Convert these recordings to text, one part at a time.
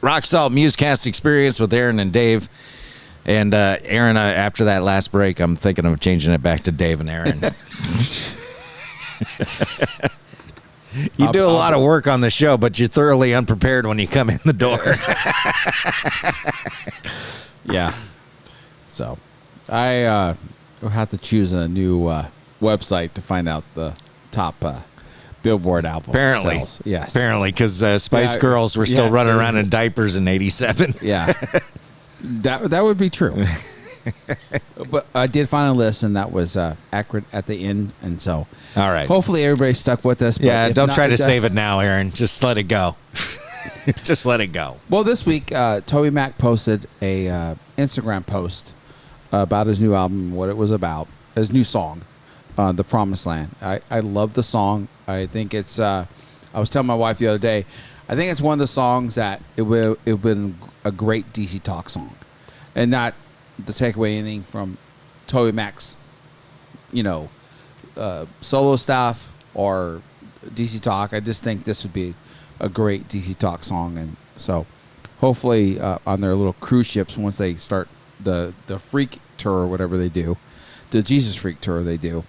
Rock Salt Musecast Experience with Aaron and Dave. And Aaron, after that last break, I'm thinking of changing it back to Dave and Aaron. You do a lot of work on the show, but you're thoroughly unprepared when you come in the door. Yeah. So I will have to choose a new website to find out the top Billboard album Apparently. sales. Yes. Apparently, because Spice Girls were still running around in diapers in 87. Yeah. That would be true. But I did find a list, and that was accurate at the end. And so, all right. Hopefully everybody stuck with us. But yeah, don't not, try to save it now, Aaron. Just let it go. Just let it go. Well, this week, TobyMac posted a Instagram post about his new album, what it was about, his new song, The Promised Land. I love the song. I think it's, I was telling my wife the other day, I think it's one of the songs that it would have been a great DC Talk song. And not to take away anything from TobyMac's, solo stuff or DC Talk. I just think this would be a great DC Talk song. And so hopefully on their little cruise ships, once they start the Freak Tour or whatever they do, the Jesus Freak Tour they do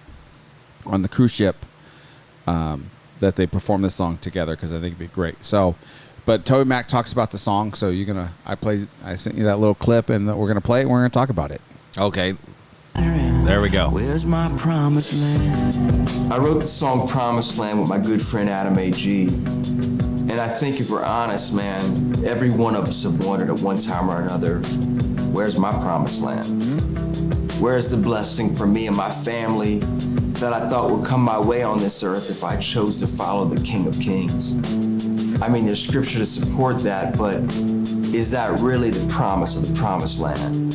on the cruise ship, that they perform this song together, because I think it'd be great. So, but TobyMac talks about the song, so I sent you that little clip, and we're gonna play it, and we're gonna talk about it. Okay. There we go. Where's my promised land? I wrote the song Promised Land with my good friend Adam A.G. And I think if we're honest, man, every one of us have wondered at one time or another, where's my promised land? Where's the blessing for me and my family that I thought would come my way on this earth if I chose to follow the King of Kings? I mean, there's scripture to support that, but is that really the promise of the promised land?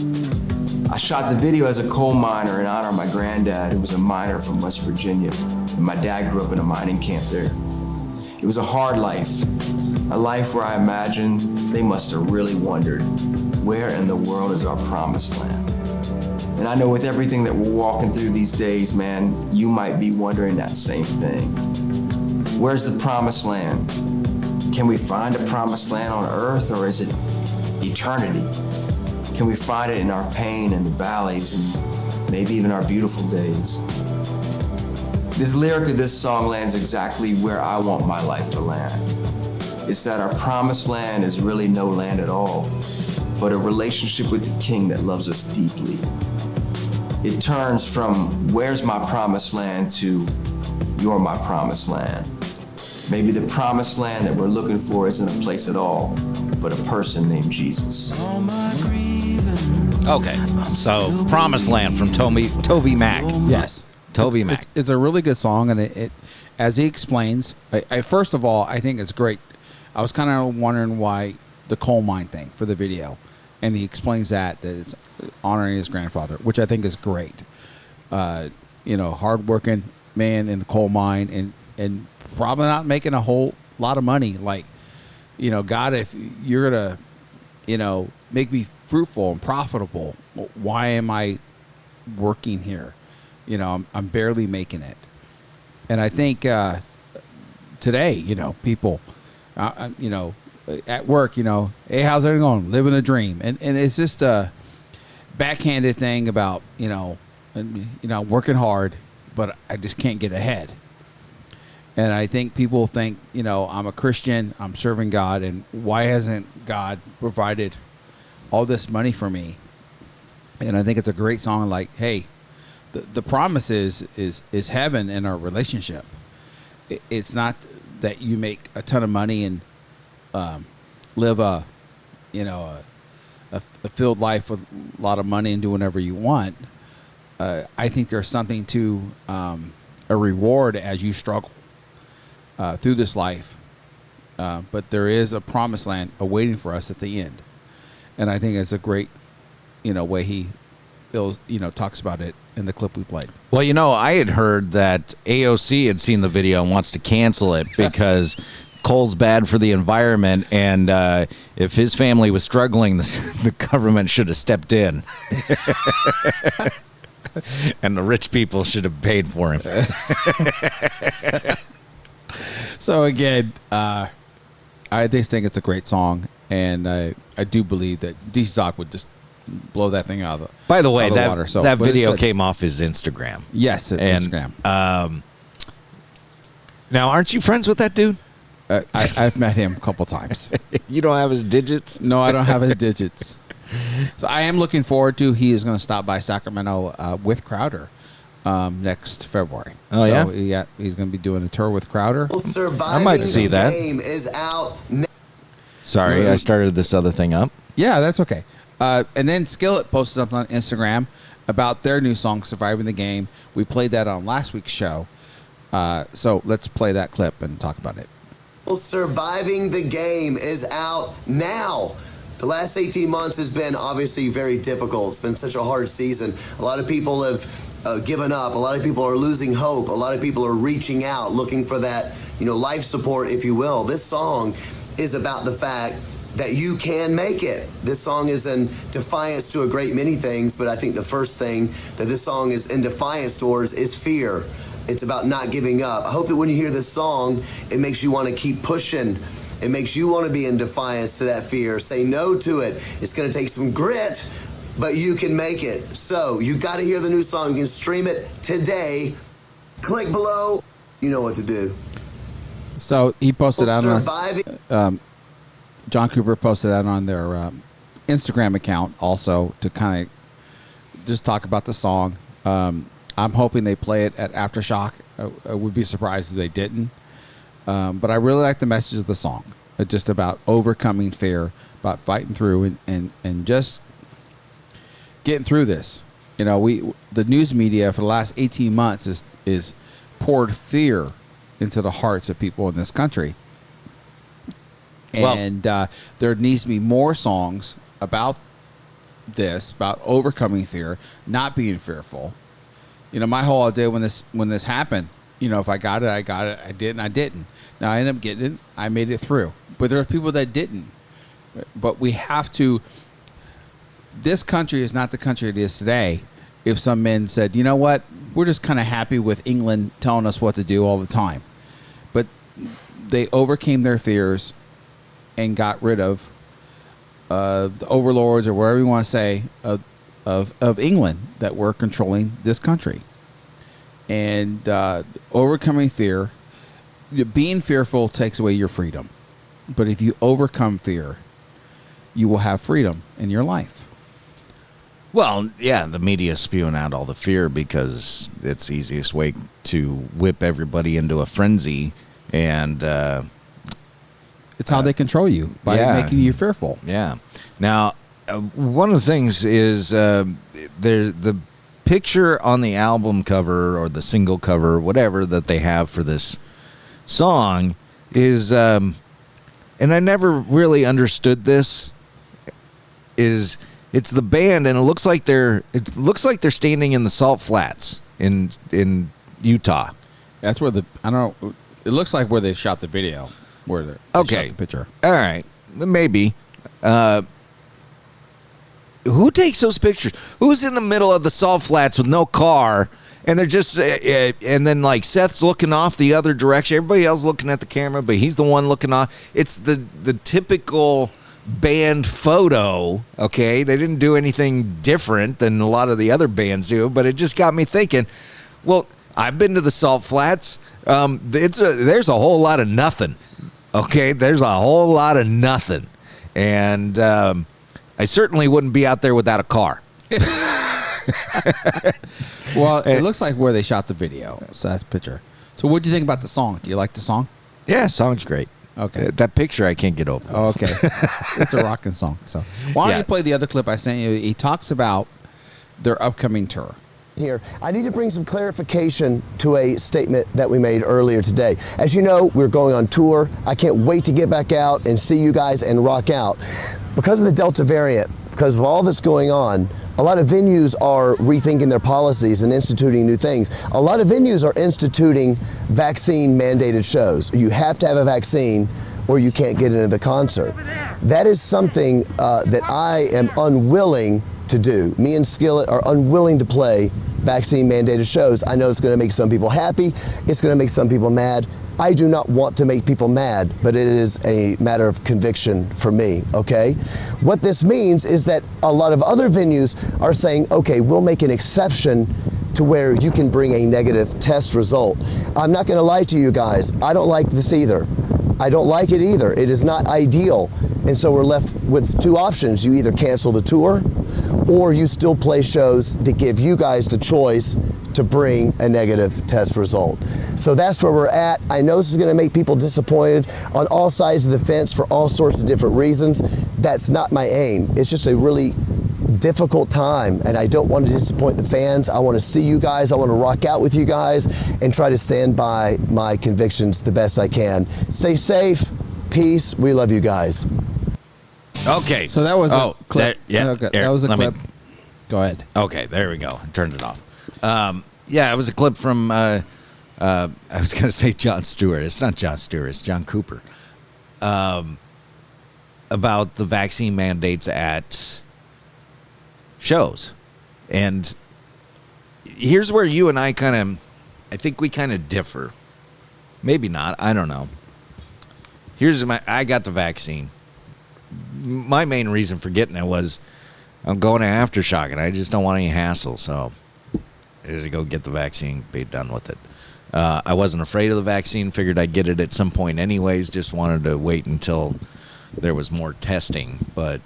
I shot the video as a coal miner in honor of my granddad, who was a miner from West Virginia, and my dad grew up in a mining camp there. It was a hard life, a life where I imagined they must have really wondered, where in the world is our promised land? And I know with everything that we're walking through these days, man, you might be wondering that same thing. Where's the promised land? Can we find a promised land on earth, or is it eternity? Can we find it in our pain and the valleys and maybe even our beautiful days? This lyric of this song lands exactly where I want my life to land. It's that our promised land is really no land at all, but a relationship with the King that loves us deeply. It turns from where's my promised land to you're my promised land. Maybe the promised land that we're looking for isn't a place at all, but a person named Jesus. Okay, so Promised Land from TobyMac. Yes. TobyMac. It's a really good song, and it as he explains, first of all, I think it's great. I was kind of wondering why the coal mine thing for the video, and he explains that it's honoring his grandfather, which I think is great. Hardworking man in the coal mine, and probably not making a whole lot of money. Like, God, if you're gonna, make me fruitful and profitable, why am I working here? I'm barely making it. And I think today, people, at work, hey, how's everything going? Living a dream. And it's just a backhanded thing about, working hard, but I just can't get ahead. And I think people think, I'm a Christian, I'm serving God, and why hasn't God provided all this money for me? And I think it's a great song, like, hey, the promise is heaven in our relationship. It's not that you make a ton of money and live a filled life with a lot of money and do whatever you want. I think there's something to a reward as you struggle through this life, but there is a promised land awaiting for us at the end, and I think it's a great, way he, talks about it in the clip we played. Well, I had heard that AOC had seen the video and wants to cancel it because coal's bad for the environment, and if his family was struggling, the government should have stepped in. And the rich people should have paid for him. So again, I just think it's a great song, and I do believe that DC Talk would just blow that thing out of the By the way, out of the that water. So, that but it's video good. came off his Instagram. Yes, Instagram. Now, aren't you friends with that dude? I've met him a couple times. You don't have his digits? No, I don't have his digits. So I am looking forward to. He is going to stop by Sacramento with Crowder next February. Oh, so, yeah? He's going to be doing a tour with Crowder. I might see that. Game is out now. Sorry, I started this other thing up. Yeah, that's okay. And then Skillet posted something on Instagram about their new song, Surviving the Game. We played that on last week's show. So let's play that clip and talk about it. Surviving the Game is out now. The last 18 months has been obviously very difficult. It's been such a hard season. A lot of people have given up. A lot of people are losing hope. A lot of people are reaching out, looking for that, life support, if you will. This song is about the fact that you can make it. This song is in defiance to a great many things, but I think the first thing that this song is in defiance towards is fear. It's about not giving up. I hope that when you hear this song, it makes you want to keep pushing. It makes you want to be in defiance to that fear. Say no to it. It's going to take some grit, but you can make it. So you got to hear the new song. You can stream it today. Click below. You know what to do. So he posted out Surviving. on John Cooper posted out on their Instagram account also to kind of just talk about the song. I'm hoping they play it at Aftershock. I would be surprised if they didn't. But I really like the message of the song. It's just about overcoming fear, about fighting through and just getting through this. The news media for the last 18 months is poured fear into the hearts of people in this country. And there needs to be more songs about this, about overcoming fear, not being fearful. My whole idea when this happened, if I got it, I got it. I didn't, I didn't. Now I ended up getting it. I made it through. But there are people that didn't. But we have to. This country is not the country it is today. If some men said, you know what, we're just kind of happy with England telling us what to do all the time. But they overcame their fears and got rid of the overlords, or whatever you want to say, of England that were controlling this country. And overcoming fear, being fearful takes away your freedom. But if you overcome fear, you will have freedom in your life. Well, yeah, the media spewing out all the fear because it's the easiest way to whip everybody into a frenzy. And it's how they control you, by making you fearful. Yeah. Now, one of the things is the picture on the album cover or the single cover, whatever that they have for this song is, and I never really understood this, is it's the band, and it looks like they're standing in the Salt Flats in Utah. That's where I don't know. It looks like where they shot the video, where they shot the picture. All right, maybe. Who takes those pictures? Who's in the middle of the Salt Flats with no car, and they're just, and then like Seth's looking off the other direction. Everybody else looking at the camera, but he's the one looking off. It's the typical band photo. Okay, they didn't do anything different than a lot of the other bands do, but it just got me thinking. Well, I've been to the Salt Flats. There's a whole lot of nothing. Okay, there's a whole lot of nothing, and I certainly wouldn't be out there without a car. Well, it looks like where they shot the video. So that's the picture. So what do you think about the song? Do you like the song? Yeah, song's great. Okay. That picture I can't get over. Oh, okay. It's a rocking song. So why don't you play the other clip I sent you? He talks about their upcoming tour. Here, I need to bring some clarification to a statement that we made earlier today. As you know, we're going on tour. I can't wait to get back out and see you guys and rock out. Because of the Delta variant, because of all that's going on, a lot of venues are rethinking their policies and instituting new things. A lot of venues are instituting vaccine mandated shows. You have to have a vaccine or you can't get into the concert. That is something that I am unwilling to do. Me and Skillet are unwilling to play vaccine mandated shows. I know it's going to make some people happy. It's going to make some people mad. I do not want to make people mad, but it is a matter of conviction for me, okay? What this means is that a lot of other venues are saying, okay, we'll make an exception to where you can bring a negative test result. I'm not gonna lie to you guys, I don't like this either. I don't like it either. It is not ideal. And so we're left with two options. You either cancel the tour or you still play shows that give you guys the choice to bring a negative test result. So that's where we're at. I know this is gonna make people disappointed on all sides of the fence for all sorts of different reasons. That's not my aim. It's just a really difficult time, and I don't want to disappoint the fans. I want to see you guys. I want to rock out with you guys and try to stand by my convictions the best I can. Stay safe. Peace. We love you guys. Okay. So that was a clip. Yeah. Okay, that was a clip. Go ahead. Okay, there we go. I turned it off. Yeah, it was a clip from, I was going to say Jon Stewart. It's not Jon Stewart. It's John Cooper. About the vaccine mandates at shows. And here's where you and I I think we kind of differ. Maybe not. I don't know. I got the vaccine. My main reason for getting it was I'm going to Aftershock and I just don't want any hassle. So I just go get the vaccine, be done with it. I wasn't afraid of the vaccine. Figured I'd get it at some point anyways. Just wanted to wait until there was more testing. But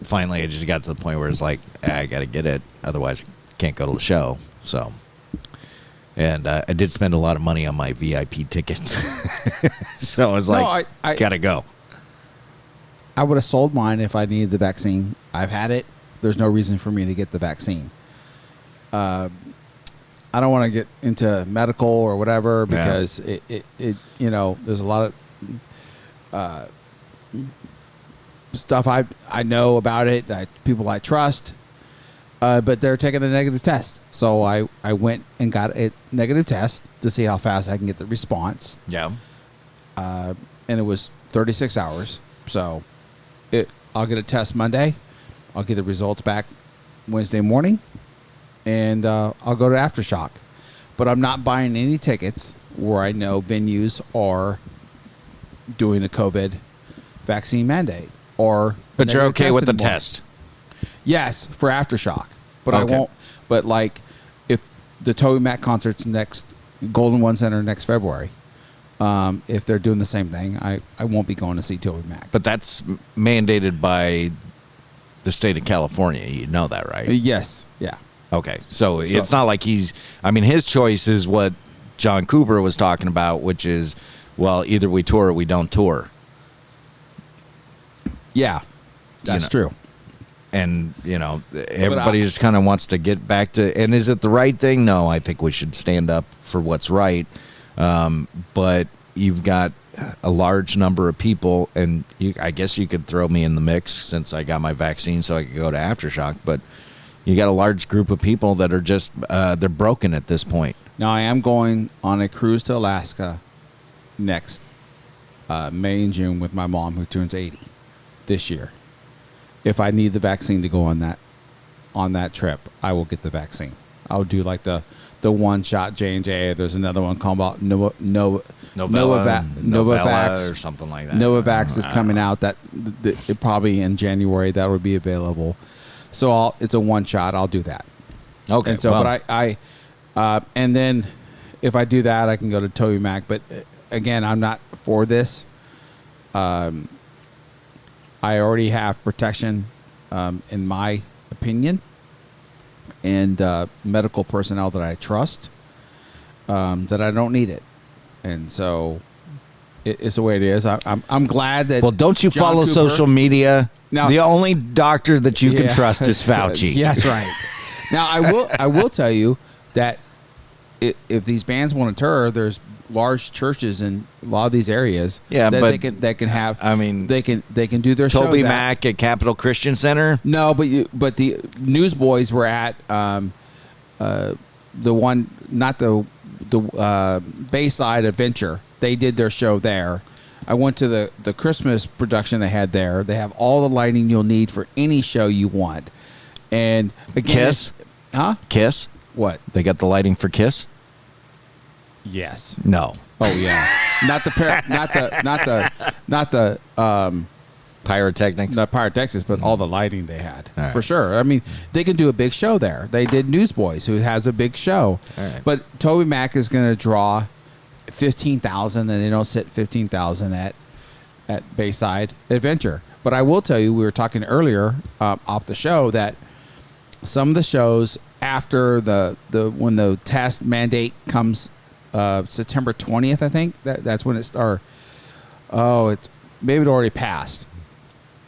finally, I just got to the point where it's like, I got to get it. Otherwise, I can't go to the show. So, and I did spend a lot of money on my VIP tickets. So I was like, I got to go. I would have sold mine if I needed the vaccine. I've had it. There's no reason for me to get the vaccine. I don't want to get into medical or whatever because it there's a lot of stuff I know about it, people I trust, but they're taking the negative test. So I went and got a negative test to see how fast I can get the response. Yeah. And it was 36 hours. So I'll get a test Monday. I'll get the results back Wednesday morning. And I'll go to Aftershock. But I'm not buying any tickets where I know venues are doing a COVID vaccine mandate. But you're okay with the test? Yes, for Aftershock. But okay. I won't. But like if the TobyMac concert's next, Golden One Center next February, if they're doing the same thing, I won't be going to see TobyMac. But that's mandated by the state of California. You know that, right? Yes. Yeah. Okay. So it's not like his choice is what John Cooper was talking about, which is, well, either we tour or we don't tour. Yeah, that's true. And, everybody just kind of wants to get back to, and is it the right thing? No, I think we should stand up for what's right. But you've got a large number of people, and I guess you could throw me in the mix since I got my vaccine so I could go to Aftershock, but you got a large group of people that are just, they're broken at this point. Now, I am going on a cruise to Alaska next May and June with my mom, who turns 80 this year. If I need the vaccine to go on that trip, I will get the vaccine. I'll do like the one shot J&J. There's another one called about Novavax or something like that. Novavax is coming out. That probably in January that would be available. So it's a one shot. I'll do that. Okay. And so, but I and then if I do that, I can go to TobyMac. But again, I'm not for this. I already have protection, in my opinion, and medical personnel that I trust, that I don't need it. And so it's the way it is. I'm glad that. Well, don't you John follow Cooper, social media? Now, the only doctor that you can trust is Fauci. Yes, right. Now I will tell you that if these bands want to tour, there's large churches in a lot of these areas. Yeah, that but they can have. I mean, they can do their shows. TobyMac at Capital Christian Center. No, but the Newsboys were at the one, not the Bayside Adventure. They did their show there. I went to the Christmas production they had there. They have all the lighting you'll need for any show you want. And again, Kiss? Huh? Kiss? What? They got the lighting for Kiss? Yes. No. Oh yeah. not the Pyrotechnics? not pyrotechnics, but all the lighting they had All right. for sure. I mean, they can do a big show there. They did Newsboys, who has a big show. All right. But TobyMac is going to draw 15,000, and they don't sit 15,000 at Bayside Adventure. But I will tell you, we were talking earlier off the show that some of the shows after the when the test mandate comes September 20th, I think that's when it starts. Oh, it's maybe it already passed.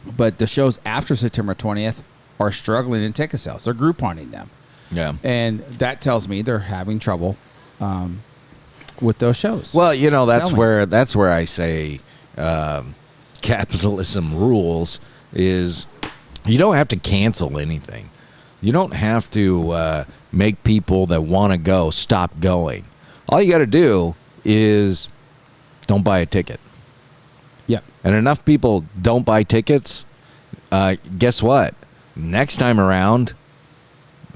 But the shows after September 20th are struggling in ticket sales. They're Grouponing them. Yeah. And that tells me they're having trouble with those shows. Well, that's Selling. where I say capitalism rules is you don't have to cancel anything. You don't have to make people that want to go stop going. All you got to do is don't buy a ticket. Yep. And enough people don't buy tickets. Guess what? Next time around,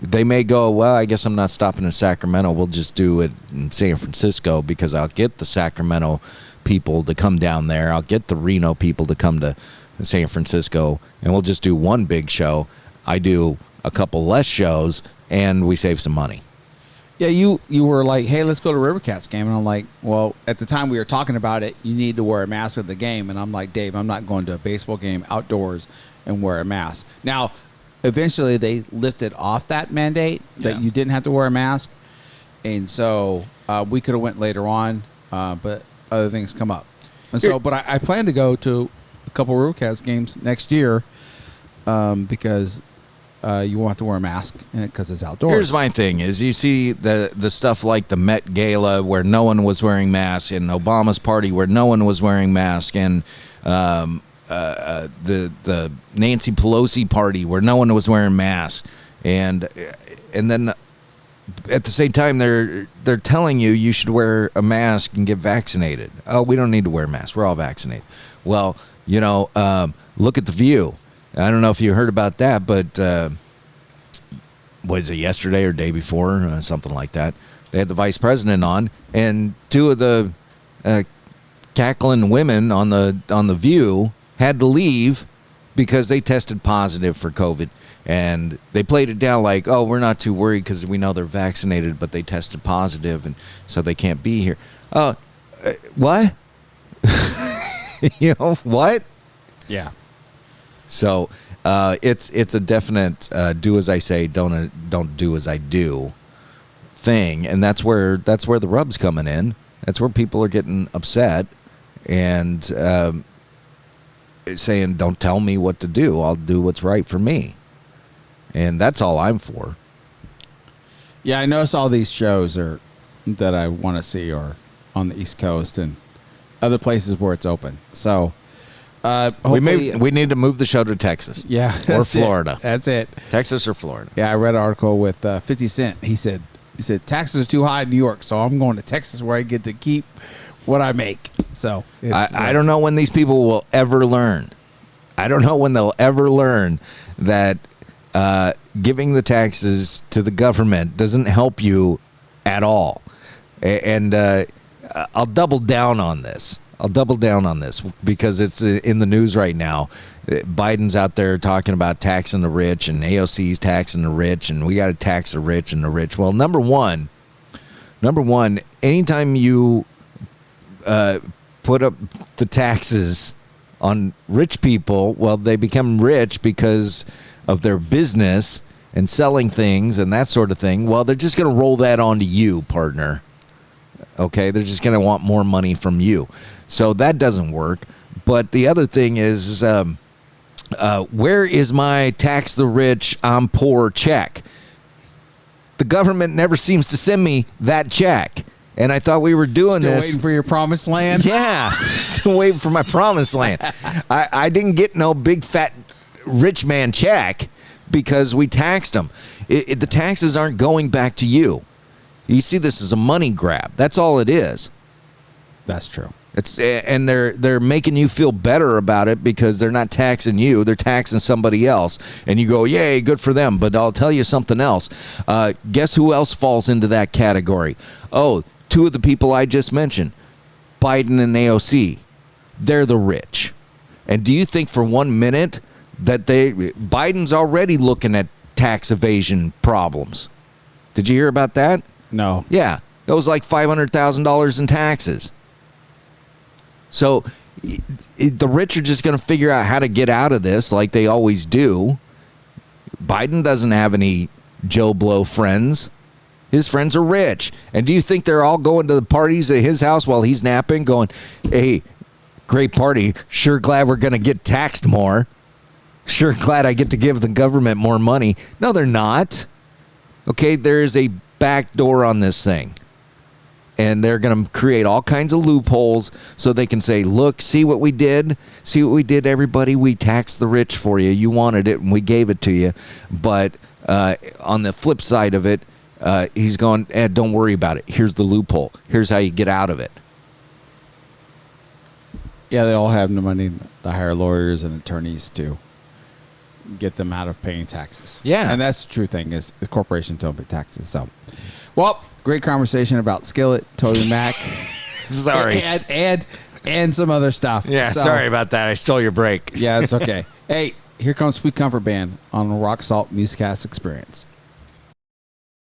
they may go, well, I guess I'm not stopping in Sacramento. We'll just do it in San Francisco because I'll get the Sacramento people to come down there. I'll get the Reno people to come to San Francisco, and we'll just do one big show. I do a couple less shows, and we save some money. Yeah, you were like, hey, let's go to Rivercats game. And I'm like, well, at the time we were talking about it, you need to wear a mask at the game. And I'm like, Dave, I'm not going to a baseball game outdoors and wear a mask. Now, eventually they lifted off that mandate that you didn't have to wear a mask. And so we could have went later on, but other things come up. And so, but I plan to go to a couple Rivercats games next year because you won't have to wear a mask because it's outdoors. Here's my thing: is you see the stuff like the Met Gala where no one was wearing masks, and Obama's party where no one was wearing masks, and the Nancy Pelosi party where no one was wearing masks, and then at the same time they're telling you should wear a mask and get vaccinated. Oh, we don't need to wear masks. We're all vaccinated. Well, look at The View. I don't know if you heard about that, but was it yesterday or day before, something like that? They had the vice president on, and two of the cackling women on the View had to leave because they tested positive for COVID, and they played it down like, "Oh, we're not too worried because we know they're vaccinated, but they tested positive, and so they can't be here." What? What? Yeah. So it's a definite do as I say, don't do as I do thing, and that's where the rub's coming in. That's where people are getting upset and saying, "Don't tell me what to do. I'll do what's right for me," and that's all I'm for. Yeah, I notice all these shows that I want to see are on the East Coast and other places where it's open. So. We need to move the show to Texas. Yeah. Or that's Florida. it. That's it. Texas or Florida. Yeah, I read an article with 50 Cent. He said taxes are too high in New York, so I'm going to Texas where I get to keep what I make. So I don't know when these people will ever learn. I don't know when they'll ever learn that giving the taxes to the government doesn't help you at all. And I'll double down on this. Because it's in the news right now. Biden's out there talking about taxing the rich, and AOC's taxing the rich, and we got to tax the rich and the rich. Well, number one, anytime you put up the taxes on rich people, well, they become rich because of their business and selling things and that sort of thing. Well, they're just going to roll that onto you, partner. Okay, they're just going to want more money from you. So that doesn't work. But the other thing is, where is my tax the rich, I'm poor check? The government never seems to send me that check. And I thought we were doing Still this. waiting for your promised land? Yeah, still waiting for my promised land. I didn't get no big fat rich man check because we taxed them. The taxes aren't going back to you. You see this as a money grab. That's all it is. That's true. And they're making you feel better about it because they're not taxing you, they're taxing somebody else. And you go, yay, good for them. But I'll tell you something else. Guess who else falls into that category? Oh, two of the people I just mentioned, Biden and AOC. They're the rich. And do you think for 1 minute that Biden's already looking at tax evasion problems? Did you hear about that? No. Yeah. It was like $500,000 in taxes. So the rich are just going to figure out how to get out of this like they always do. Biden doesn't have any Joe Blow friends. His friends are rich. And do you think they're all going to the parties at his house while he's napping going, hey, great party. Sure glad we're going to get taxed more. Sure glad I get to give the government more money. No, they're not. Okay, there is a back door on this thing. And they're going to create all kinds of loopholes so they can say, look, see what we did? See what we did, everybody? We taxed the rich for you. You wanted it, and we gave it to you. But on the flip side of it, he's going, don't worry about it. Here's the loophole. Here's how you get out of it. Yeah, they all have the money to hire lawyers and attorneys to get them out of paying taxes. Yeah. And that's the true thing is corporations don't pay taxes. So, well, great conversation about Skillet, TobyMac. Sorry. And some other stuff. Yeah, So, sorry about that. I stole your break. Yeah, it's okay. Hey, here comes Sweet Comfort Band on the Rock Salt Musicast Experience.